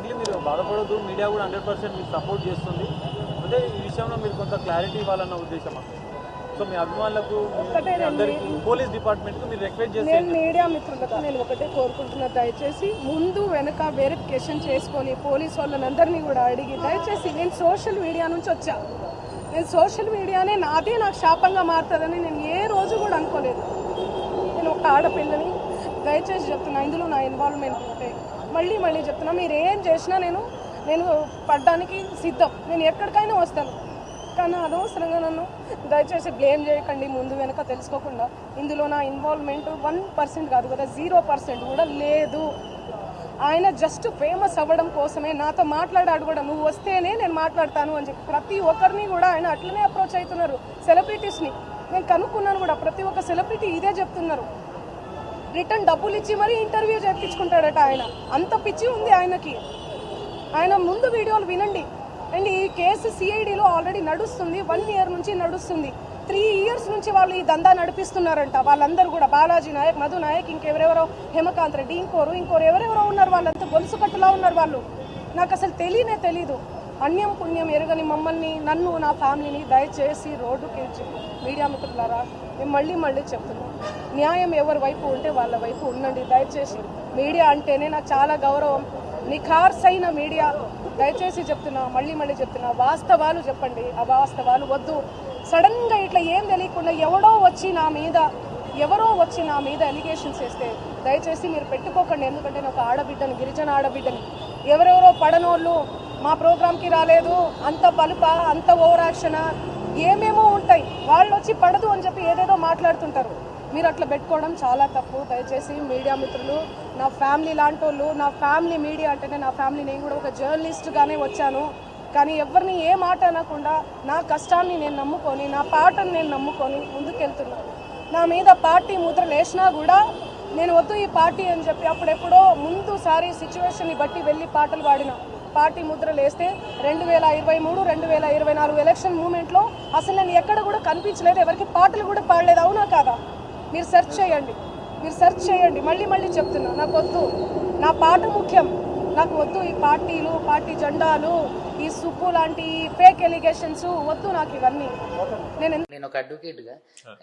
Definitely మీరు బాధపడొద్దు. Media కూడా 100% మీకు సపోర్ట్ చేస్తుంది. అంటే ఈ విషయంలో మీరు కొంత క్లారిటీ ఇవ్వాలన్న ఉద్దేశం. సో మీ అభిమానులకు అందరికీ పోలీస్ డిపార్ట్మెంట్కి మీరు రిక్వెస్ట్ చేస్తే నేను మీడియా మిత్రులకు నేను ఒకటే కోరుకుంటున్నా, దయచేసి ముందు వెనక వెరిఫికేషన్ చేసుకొని పోలీస్ వాళ్ళనందరినీ కూడా అడిగి, దయచేసి నేను సోషల్ మీడియా నుంచి వచ్చా, నేను సోషల్ మీడియానే నాకు శాపంగా మారుతుందని నేను ఏ రోజు కూడా అనుకోలేదు. నేను ఒక ఆడపిల్లని, దయచేసి చెప్తున్నా, ఇందులో నా ఇన్వాల్వ్మెంట్ ఉంటే మళ్ళీ చెప్తున్నా, మీరు ఏం చేసినా నేను పడ్డానికి సిద్ధం, నేను ఎక్కడికైనా వస్తాను. కానీ అనవసరంగా నన్ను దయచేసి బ్లేమ్ చేయకండి ముందు వెనక తెలుసుకోకుండా. ఇందులో నా ఇన్వాల్వ్మెంట్ 1% కాదు కదా, 0% కూడా లేదు. ఆయన జస్ట్ ఫేమస్ అవ్వడం కోసమే నాతో మాట్లాడాడు కూడా, నువ్వు వస్తేనే నేను మాట్లాడతాను అని చెప్పి ప్రతి ఒక్కరిని కూడా ఆయన అట్లనే అప్రోచ్ అవుతున్నారు. సెలబ్రిటీస్ని నేను కనుక్కున్నాను కూడా, ప్రతి ఒక్క సెలబ్రిటీ ఇదే చెప్తున్నారు. రిటర్న్ డబ్బులు ఇచ్చి మరీ ఇంటర్వ్యూ చేయించుకుంటాడట ఆయన, అంత పిచ్చి ఉంది ఆయనకి. ఆయన ముందు వీడియోలు వినండి. అండ్ ఈ కేసు సిఐడిలో ఆల్రెడీ నడుస్తుంది, 1 year నుంచి నడుస్తుంది. 3 years నుంచి వాళ్ళు ఈ దందా నడిపిస్తున్నారంట. వాళ్ళందరూ కూడా బాలాజీ నాయక్, మధు నాయక్, ఇంకెవరెవరో, హేమకాంత్ రెడ్డి, ఇంకోరు ఎవరెవరో ఉన్నారు. వాళ్ళంతా గొలుసు కట్టులా ఉన్నారు వాళ్ళు. నాకు అసలు తెలీదు. అన్యం పుణ్యం ఎరగని మమ్మల్ని, నన్ను, నా ఫ్యామిలీని దయచేసి రోడ్డుకి మీడియా మిత్రులారా నేను మళ్ళీ చెప్తున్నాను, న్యాయం ఎవరి వైపు ఉంటే వాళ్ళ వైపు ఉండండి. దయచేసి మీడియా అంటేనే నాకు చాలా గౌరవం, నిఖార్సైన మీడియా. దయచేసి చెప్తున్నా, మళ్ళీ చెప్తున్నా, వాస్తవాలు చెప్పండి, అవాస్తవాలు వద్దు. సడన్గా ఇట్లా ఏం తెలియకుండా ఎవరో వచ్చి నా మీద ఎలిగేషన్స్ వేస్తే దయచేసి మీరు పెట్టుకోకండి. ఎందుకంటే నేను ఒక ఆడబిడ్డని, గిరిజన ఆడబిడ్డని. ఎవరెవరో పడనోళ్ళు మా ప్రోగ్రామ్కి రాలేదు, అంత పలుప, అంత ఓవర్ యాక్షన్, ఏమేమో ఉంటాయి. వాళ్ళు వచ్చి పడదు అని చెప్పి ఏదేదో మాట్లాడుతుంటారు. మీరు అట్లా పెట్టుకోవడం చాలా తప్పు. దయచేసి మీడియా మిత్రులు, నా ఫ్యామిలీ లాంటి వాళ్ళు, నా ఫ్యామిలీ మీడియా అంటేనే నా ఫ్యామిలీ, నేను కూడా ఒక జర్నలిస్ట్గానే వచ్చాను. కానీ ఎవరిని ఏ మాట అనకుండా నా కష్టాన్ని నేను నమ్ముకొని, నా పాటను నేను నమ్ముకొని ముందుకెళ్తున్నాను. నా మీద పార్టీ ముద్రలు వేసినా కూడా నేను వద్దు ఈ పార్టీ అని చెప్పి అప్పుడెప్పుడో ముందుసారి సిచ్యువేషన్ని బట్టి వెళ్ళి పాటలు పాడిన. పార్టీ ముద్రలు వేస్తే 2023, 2024 ఎలక్షన్ మూమెంట్లో అసలు నేను ఎక్కడ కూడా కనిపించలేదు, ఎవరికి పాటలు కూడా పాడలేదు. అవునా కాదా? మీరు సెర్చ్ చేయండి. మళ్ళీ చెప్తున్నా, నాకు వద్దు, నా పాట ముఖ్యం. నాకు వద్దు ఈ పార్టీలు, పార్టీ జెండాలు, ఈ సుప్పు లాంటి ఫేక్ ఎలిగేషన్స్ వద్దు నాకు ఇవన్నీ. నేను ఒక అడ్వకేట్గా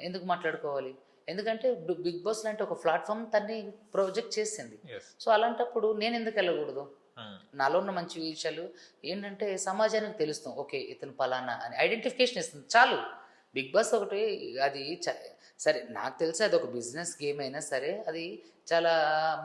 ఎందుకు మాట్లాడుకోవాలి? ఎందుకంటే బిగ్ బాస్ లాంటి ఒక ప్లాట్ఫామ్ తన్ని ప్రొజెక్ట్ చేసింది. సో అలాంటప్పుడు నేను ఎందుకు వెళ్ళకూడదు? నాలో ఉన్న మంచి విషయాలు ఏంటంటే సమాజానికి తెలుస్తాం, ఓకే ఇతను పలానా అని ఐడెంటిఫికేషన్ ఇస్తుంది చాలు. బిగ్ బాస్ ఒకటి అది సరే, నాకు తెలిసి అది ఒక బిజినెస్ గేమ్ అయినా సరే అది చాలా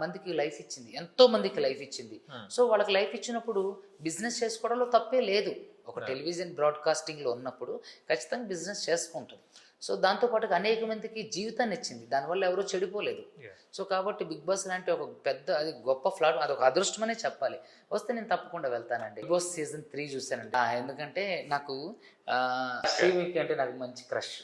మందికి లైఫ్ ఇచ్చింది, ఎంతో మందికి లైఫ్ ఇచ్చింది. సో వాళ్ళకి లైఫ్ ఇచ్చినప్పుడు బిజినెస్ చేసుకోవడంలో తప్పే లేదు. ఒక టెలివిజన్ బ్రాడ్కాస్టింగ్లో ఉన్నప్పుడు ఖచ్చితంగా బిజినెస్ చేసుకుంటుంది. సో దాంతోపాటుగా అనేక మందికి జీవితాన్ని ఇచ్చింది, దానివల్ల ఎవరో చెడిపోలేదు. సో కాబట్టి బిగ్ బాస్ లాంటి ఒక పెద్ద, అది గొప్ప ఫ్లాట్, అది ఒక అదృష్టమనే చెప్పాలి. వస్తే నేను తప్పకుండా వెళ్తానండి. బిగ్ బాస్ సీజన్ 3 చూశానండి. ఎందుకంటే నాకు శ్రీవికి అంటే నాకు మంచి క్రష్.